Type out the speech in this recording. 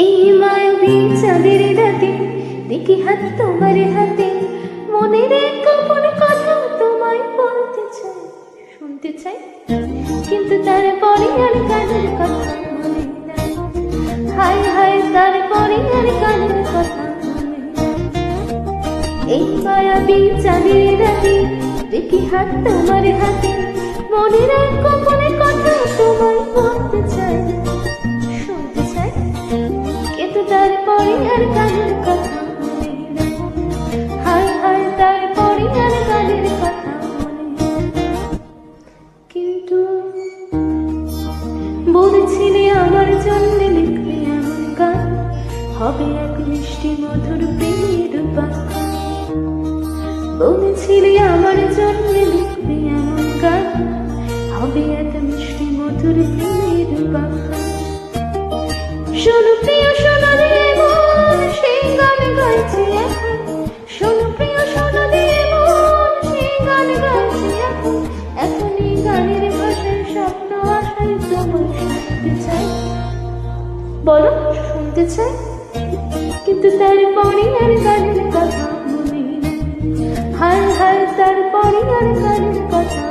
এই মায়াবী চাঁদের রাতে দেখি হাত তোমার হাতে, মনের এক গোপন কথা তোমায় বলতে চাই, শুনতে চাই, কিন্তু তারপরে আর কানের কথা মনে নাই। হায় হায়, তারপরে আর কানের কথা মনে নাই। এই মায়াবী চাঁদের রাতে দেখি হাত তোমার হাতে, মনের এক গোপন কথা তোমায় বলতে চাই, শুনতে চাই, কিন্তু তারপরে আর কানের কথা মনে নাই। হায় হায়, তারপরে আর কানের কথা মনে নাই। কিন্তু বলেছিলে আমার জন্য লিখবে এমন গান, হবে এক মিষ্টি মধুর প্রেমের বাক্য। বলেছিলে আমার জন্য লিখবে এমন গান, হবে এক মিষ্টি মধুর প্রেমের বাক্য। শোনো প্রিয়, শোনো রে মন, সেই গান গাইছি এখন। শোনো প্রিয়, শোনো রে মন, সেই গান গাইছি এখন। এখন এই গানের ভাষায় স্বপ্ন আশায় তোমায় শুনতে চাই। বলো, শুনতে চাই, কিন্তু তারপরে আর গানের কথা মনে নাই। হায় হায়, তারপরে আর গানের কথা